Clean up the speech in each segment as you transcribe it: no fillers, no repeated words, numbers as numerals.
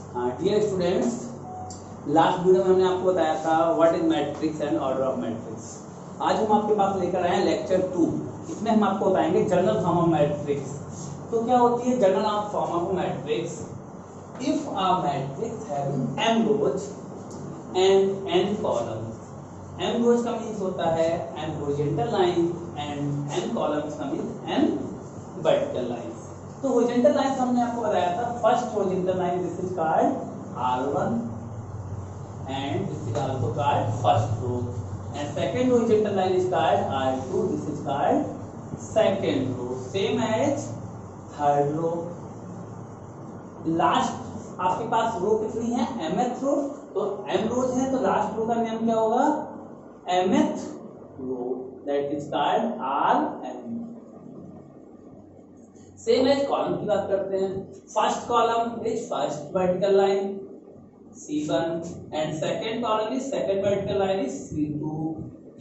Dear students, last video में हमने आपको बताया था what is matrix and order of matrix. आज हम आपके पास लेकर आए हैं लेक्चर 2। इसमें हम आपको बताएंगे जनरल फॉर्म ऑफ मैट्रिक्स। तो क्या होती है general form of matrix? If a matrix having m rows and n columns, m rows का मीन्स होता है m horizontal lines and n columns का मीन्स n vertical lines। तो होरिजेंटल लाइन हमने आपको बताया था, first horizontal line this is called R1 and this is also called first row, and second horizontal line is called R2, this is called second row, same as third row। Last आपके पास रो कितनी है? mth रो। तो m रोज है तो last row का नाम क्या होगा? mth row, that is called Rm। Same as column की बात करते हैं। First column is first vertical line C1 and second column is second vertical line is C2,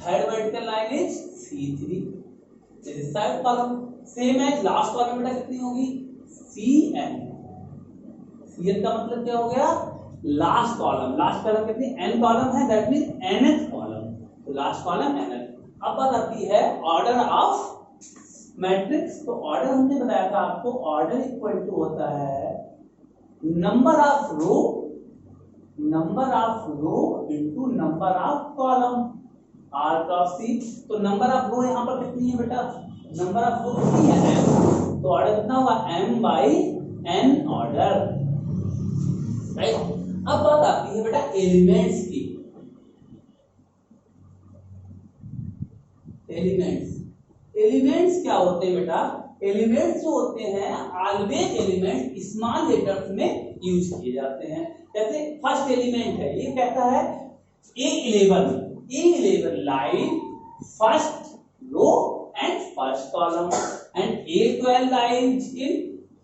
third vertical line is C3, this is third column. Same as last column बेटा कितनी होगी? Cn। Cn का मतलब क्या हो गया? Last column. Last column कितनी? n column है, दैट मींस nth कॉलम। तो लास्ट कॉलम nth। अब बात आती है ऑर्डर ऑफ मैट्रिक्स। तो ऑर्डर हमने बताया था आपको, ऑर्डर इक्वल टू होता है number of row into number of column R cross C। तो नंबर ऑफ रो यहाँ पर कितनी है बेटा? नंबर ऑफ रो कितनी है? m। तो ऑर्डर कितना होगा? m by n order, right. अब बात आती है बेटा एलिमेंट्स की। एलिमेंट्स क्या होते हैं बेटा? एलिमेंट्स जो होते हैं ऑलवेज एलिमेंट स्मॉल लेटर्स में यूज किए जाते हैं। जैसे फर्स्ट एलिमेंट है, ये कहता है A11 line first row and first column, and A12 line in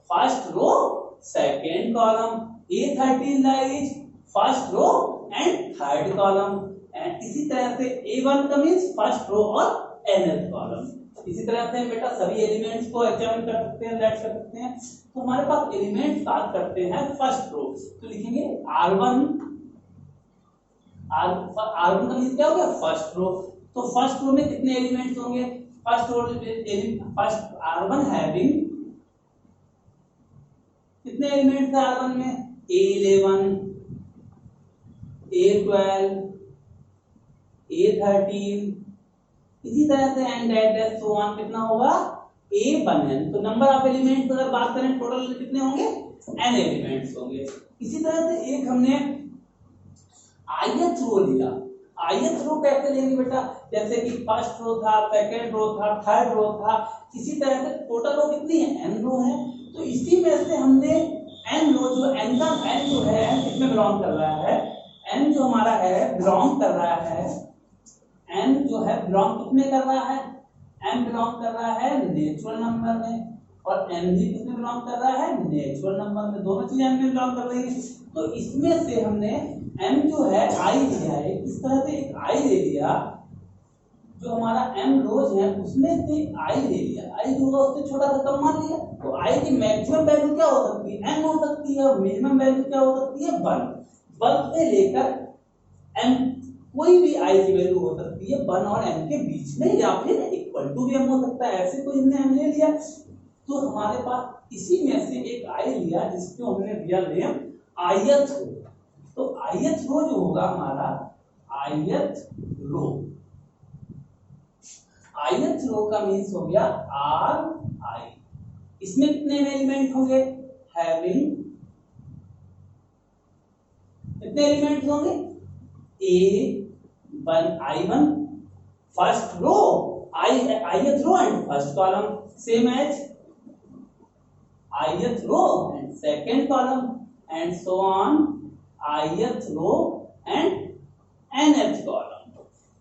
first row second column, A13 line first row and third column, and इसी तरह से A1 का मींस फर्स्ट रो और nth कॉलम। इसी तरह से बेटा सभी एलिमेंट्स को एग्जामिन कर सकते हैं, लेट कर सकते हैं। तो हमारे पास एलिमेंट्स बात करते हैं फर्स्ट रो। तो लिखेंगे R1 का मींस क्या हो गया? First row. तो फर्स्ट रो में कितने एलिमेंट्स होंगे? फर्स्ट R1 हैविंग कितने एलिमेंट्स है R1 में? A11, A12, A13, इसी तरह से एंड एट सो ऑन कितना होगा? A1n। तो नंबर ऑफ एलिमेंट्स अगर बात करें टोटल कितने होंगे? n एलिमेंट्स होंगे। इसी तरह से एक हमने ith रो लिया। ith रो कैसे लेंगे बेटा? जैसे कि फर्स्ट रो था, सेकंड रो था, थर्ड रो था, इसी तरह से टोटल रो कितनी है? n रो है। तो इसी में से हमने n रो जो n का n जो है इसमें बिलोंग कर रहा है, n जो हमारा है बिलोंग कर रहा है, n जो है बिलोंग कितने कर रहा है? m बिलोंग कर रहा है नेचुरल नंबर में, और n भी किसमें बिलोंग कर रहा है? नेचुरल नंबर में। दोनों चीजें m में बिलोंग कर रही है। तो इसमें से हमने m जो है i लिया है, इस तरह से एक i ले लिया, जो हमारा m रोज है उसमें से i ले लिया, i जो होगा उससे छोटा सा कम मान लिया। तो i की मैक्सिमम वैल्यू क्या हो सकती है? n हो सकती है, और मिनिमम वैल्यू क्या हो सकती है? 1 से लेकर m कोई भी i की वैल्यू हो सकती है 1 और n के बीच में, या फिर इक्वल टू भी m हो सकता है। ऐसे कोई हमने m ले लिया, तो हमारे पास इसी में से एक i लिया जिसको हमने दिया नेम ith रो। तो ith रो जो होगा हमारा ith रो, ith रो का मींस हो गया Ri। इसमें कितने एलिमेंट होंगे? हैविंग कितने एलिमेंट होंगे? I1 first row, ith row and first column, same as ith row and second column, and so on ith row and nth column।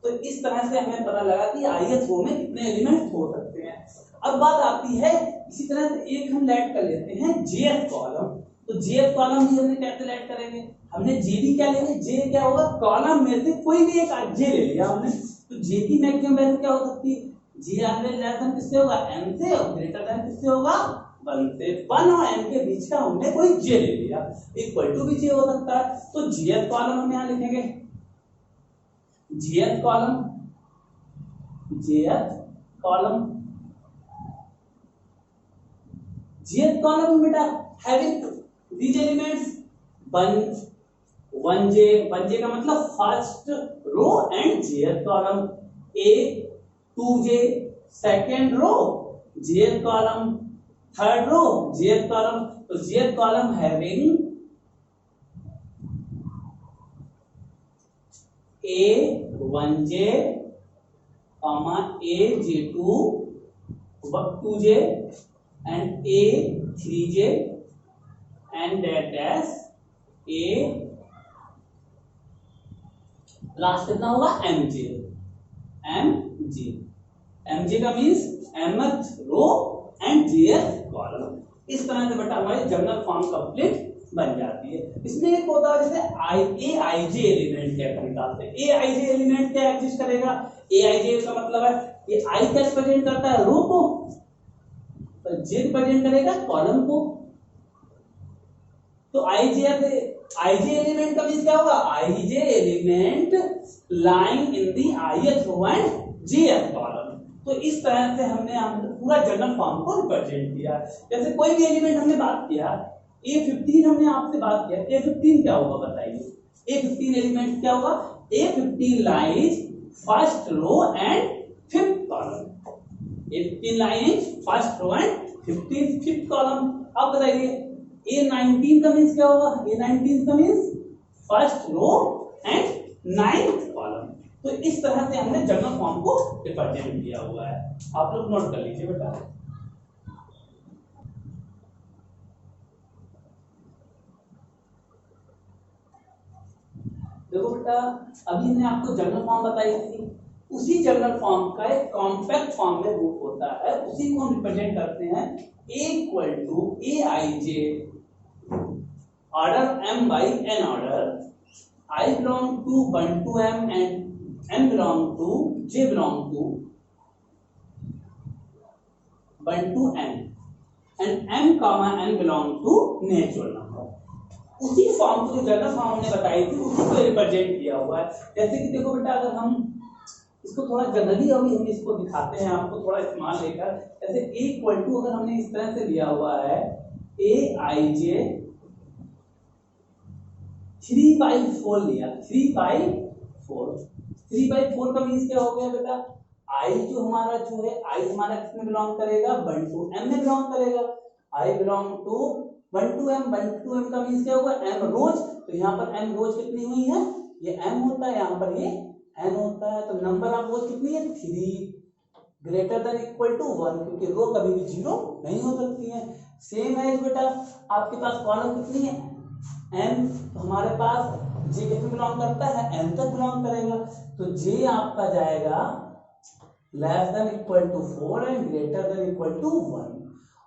तो इस तरह से हमें पता लगा कि ith row में कितने एलिमेंट हो सकते हैं। अब बात आती है, इसी तरह से एक हम लेट कर लेते हैं jth कॉलम। तो jth कॉलम भी हमने कैसे लेट करेंगे? हमने जे भी क्या लेंगे? जे क्या होगा? कॉलम में से कोई भी एक जे ले लिया हमने। तो जे की मैक्सिमम वैल्यू क्या हो सकती है? जे ऑलवेज लेस देन किससे होगा? n से, और ग्रेटर देन किससे होगा? 1 से 1 और m के बीच का हमने कोई j ले लिया, इक्वल टू भी j हो सकता है। तो jth कॉलम हम यहां लिखेंगे, jth कॉलम बेटा हैविंग these elements 1j का मतलब first row and jth column, a 2j second row, jth column third row, jth column. तो jth column having a1j a j2 2j and a3j and that dash a last कितना होगा mj का means mth row and jth column. इस तरह से बेटा हमारी general form complete बन जाती है। इसमें एक होता है जैसे aij एलिमेंट कैसे निकालते हैं। aij एलिमेंट क्या एग्जिस्ट करेगा, aij का मतलब है ये i क्या रिप्रेजेंट करता है, रो को, तो j रिप्रेजेंट करेगा कॉलम को। तो ij एलिमेंट का मीन्स क्या होगा, ij element lying in the ith row and jth column. तो इस तरह से हमने पूरा जनरल फॉर्म को रिप्रेजेंट किया। जैसे कोई भी एलिमेंट हमने बात किया, A15 हमने आपसे बात किया, A15 क्या होगा बताइए। A15 एलिमेंट क्या होगा, A15 lies first row and fifth column, A15 lies first row and fifth column. अब बताइए A19 का मीन्स क्या होगा, A19 का means first row and ninth column. तो इस तरह से हमने जनरल फॉर्म को रिप्रेजेंट किया हुआ है, आप लोग नोट कर लीजिए बेटा। देखो बेटा अभी हमने आपको जनरल फॉर्म बताई थी, उसी जनरल फॉर्म का एक कॉम्पैक्ट फॉर्म में रूप होता है, उसी को हम रिप्रेजेंट करते हैं a equal to aij order m by n order, I belong to 1 to m and m belong to j belong to 1 to n and m comma n belong to natural number. उसी form को जो general form हमने बताई थी उसी को represent किया हुआ है। जैसे कि देखो बेटा अगर हम इसको थोड़ा जनरली अभी हम इसको दिखाते हैं आपको थोड़ा इस्तेमाल लेकर, जैसे a इक्वल टू अगर हमने इस तरह से लिया हुआ है aij 3/4 लिया, 3/4 का मीन्स क्या हो गया बेटा, i जो हमारा जो है i हमारा किसमें बिलोंग करेगा, 1 to m में बिलोंग करेगा। i belong to 1 to m का मीन्स क्या होगा, m रोज। तो यहाँ पर m रोज कितनी हुई है, ये m होता है, यहाँ पर ये n होता है। तो नंबर ऑफ रोज कितनी है, 3 ग्रेटर देन इक्वल टू 1, क्योंकि रो कभी भी 0 नहीं हो सकती है। सेम है बेटा आपके पास कॉलम कितनी है, n, तो हमारे पास j कितने बिलोंग करता है, n तक बिलोंग करेगा। तो j आपका जाएगा less than equal to 4 and greater than equal to 1।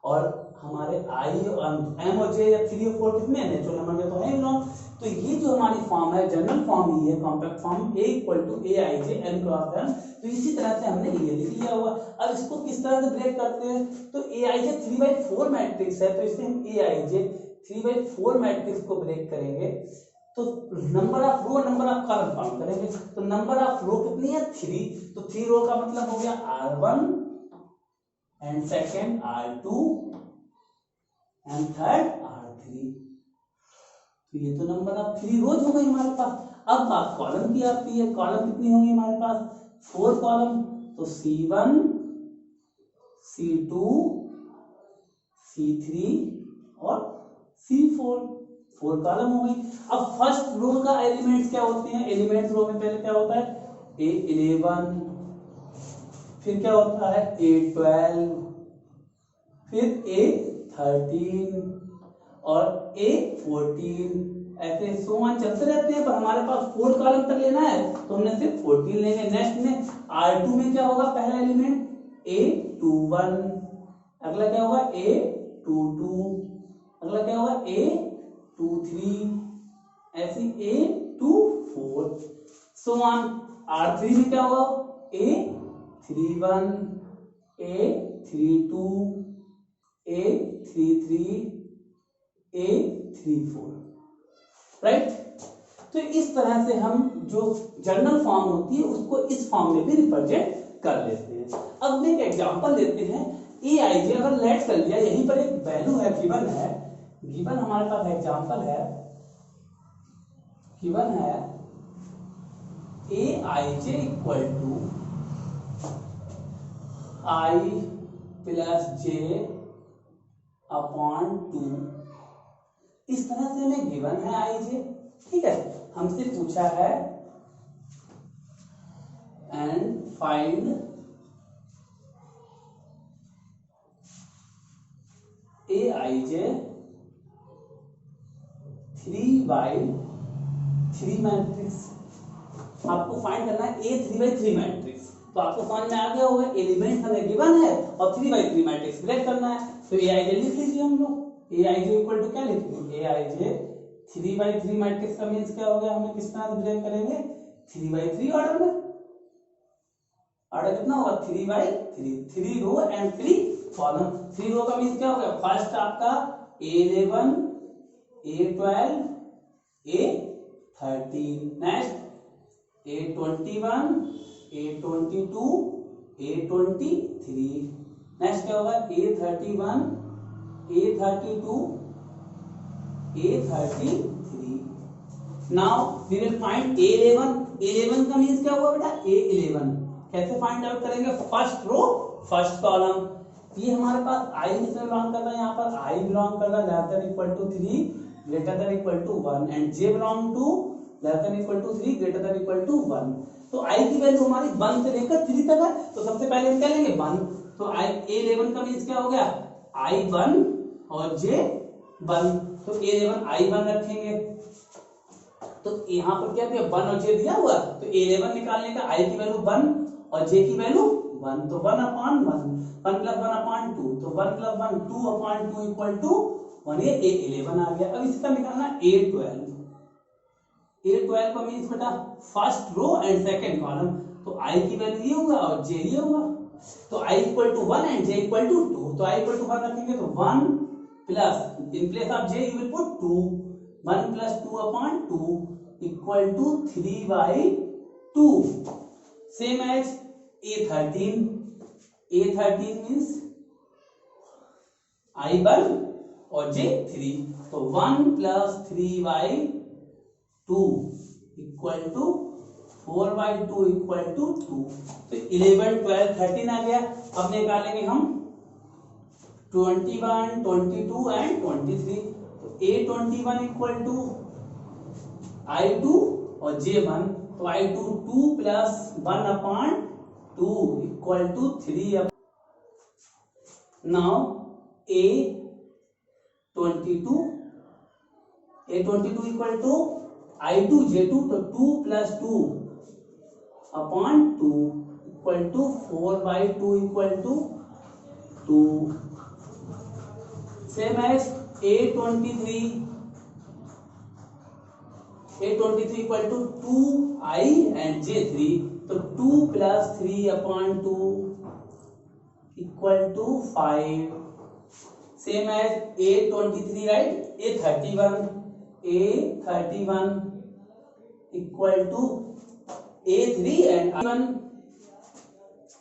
और हमारे i m और j या 3 और 4 कितने नेचुरल नंबर में तो है बिलोंग। तो ये जो हमारी फॉर्म है जनरल फॉर्म ही है, compact form a equal to aij n cross n। तो इसी तरह से हमने ये लिख लिया हुआ। अब इसको किस तरह से ब्रेक करते हैं, तो aij 3/4 मैट्रिक्स है, तो इससे हम aij 3/4 मैट्रिक्स को ब्रेक करेंगे तो number of row number of column found करेंगे। तो नंबर ऑफ रो कितनी है, 3। तो 3 रो का मतलब हो गया r1 and second r2 and third r3। तो ये तो नंबर ऑफ 3 रोज हो गई हमारे पास। अब बात कॉलम की आती है, कॉलम कितनी होंगी हमारे पास, 4 कॉलम। तो c1 c2 c3 और c4 4 कॉलम हो गई। अब फर्स्ट रो का एलिमेंट्स क्या होते हैं, एलिमेंट्स रो में पहले क्या होता है, a11, फिर क्या होता है a12, फिर a13 और a14, ऐसे सो ऑन चलते रहते हैं। पर हमारे पास 4 कॉलम तक लेना है तो हमने सिर्फ 14 लेंगे। नेक्स्ट में r2 में क्या होगा, पहला एलिमेंट a21, अगला क्या होगा a22, अगला क्या होगा a23, ऐसे a24, सो ऑन। r3 में क्या होगा a31, a32, A33 A34, right. तो इस तरह से हम जो जनरल फॉर्म होती है उसको इस फॉर्म में भी रिप्रेजेंट कर लेते हैं। अब हम एक एग्जांपल लेते हैं। ए आई जे अगर लेट कर लिया, यहीं पर एक वैल्यू है, गिवन हमारे पास एग्जांपल है, गिवन है A I J equal to I plus J upon 2। इस तरह से हमें गिवन है आई जे, ठीक है। हमसे पूछा है and find A I J 3/3 matrix. आपको फाइंड करना है ए 3/3 मैट्रिक्स। तो आपको समझ में आ गया होगा, एलिमेंट हमें गिवन है और 3/3 मैट्रिक्स सिलेक्ट करना है। तो ए आई जे लिख लीजिए हम लोग। ए आई जे इक्वल टू क्या लिखेंगे, ए आई जे 3/3 मैट्रिक्स का मीन्स क्या हो गया, हमें किस तरह से ब्रेक करेंगे, 3/3 ऑर्डर में। ऑर्डर कितना होगा, 3/3, 3 रो एंड 3 कॉलम। 3 रो का मीन्स क्या हो गया, फर्स्ट आपका A11 A12 A13, next A21 A22 A23, next क्या होगा A31 A32 A33। Now we will find A11। A11 का मीन्स क्या हुआ बेटा, A11 कैसे फाइंड आउट करेंगे, फर्स्ट रो फर्स्ट कॉलम। ये हमारे पास I इसमें बिलोंग करता है, यहाँ पर I बिलोंग करता है less than equal to 3 greater than equal to 1 and J belong to less than equal to 3 greater than equal to 1। तो I की वैल्यू हमारी 1 से लेकर 3 तक है। तो सबसे पहले हम क्या लेंगे 1। तो A11 का मीन्स क्या हो गया, I1 और J1। तो A11 I1 रखेंगे। तो यहाँ पर क्या दिया, 1 और J दिया हुआ। तो A11 निकालने का I की वैल्यू 1 और J की वैल्यू 1। तो 1/1 1 प्लस 1/2, तो 1 प्लस 1 2/2 इक्वल टू 1। ये A11 आ गया। अब इसका निकालना A12। A12 का मीन्स बेटा first row and second column. तो I की वैल्यू ये होगा और J ये होगा। तो I equal to 1 and J equal to 2। तो I इक्वल टू 1 रखेंगे तो 1 plus in place of J you will put 2, 1 plus 2/2 equal to 3/2। Same as A13। A13 means I1 और J3। तो 1 plus 3/2 equal to 4/2 equal to 2। तो 11 12 13 आ गया। अब निकालेंगे हम 21 22 एंड 23। तो A21 इक्वल टू I2 और J1। तो I2 2 plus 1/2 equal to 3। Now A22 equal to I2 J2। तो 2 plus 2/2 equal to 4/2 equal to 2। Same as A23 equal to 2I and J3। तो 2 plus 3/2 equal to 5। Same as A23 right. A31 equal to A3 and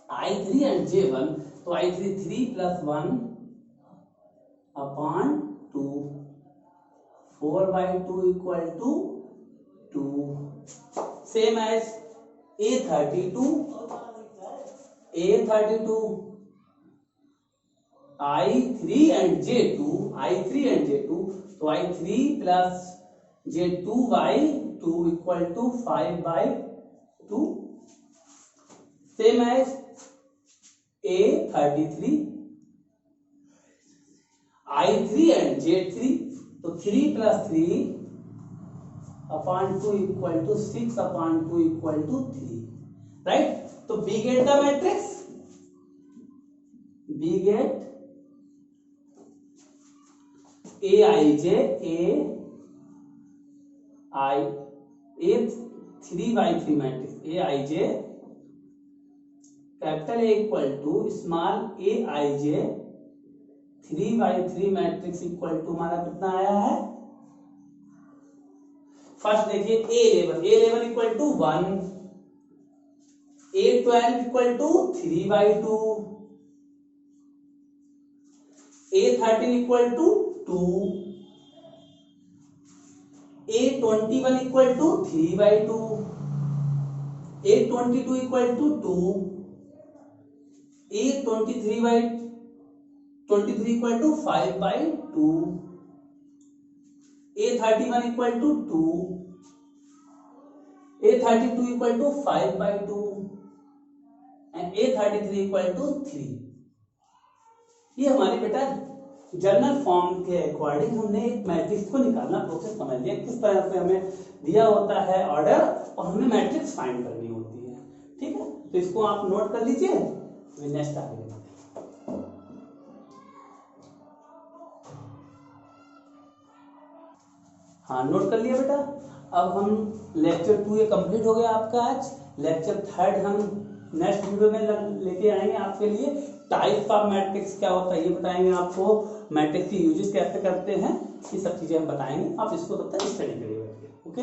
I3 and J1। तो I3 3 plus 1/2 4/2 equal to 2। Same as A32 I3 and J2। तो I3 plus J2/2 equal to 5/2। Same as A33 I3 and J3। तो 3 plus 3/2 equal to 6/2 equal to 3, right. तो we get the matrix, we get A3/3 matrix Aij capital A equal to small Aij 3/3 matrix equal to हमारा कितना आया है। First देखिए A11 equal to 1, A12 equal to 3/2, A13 equal to 2, A21 equal to 3/2, A22 equal to 2, A23 equal to 5/2, A31 equal to 2, A32 equal to 5/2 and A33 equal to 3। ये हमारे बेटा journal form के according हमने एक matrix को निकालना process समझ लिया, किस तरह से हमें दिया होता है ऑर्डर और हमें मैट्रिक्स फाइंड करनी होती है। ठीक है, तो इसको आप नोट कर लीजिए, नेक्स्ट आगे बढ़ते हैं। हाँ, नोट कर लिया बेटा। अब हम लेक्चर 2 ये कंप्लीट हो गया आपका। आज लेक्चर 3 हम नेक्स्ट वीडियो में लेके आएंगे आपके लिए। टाइप ऑफ मैट्रिक्स क्या होता है ये बताएंगे आपको, मैट्रिक्स की यूजेस कैसे करते हैं, ये सब चीजें हम बताएंगे। आप इसको तब तक स्टडी करिएगा। ओके।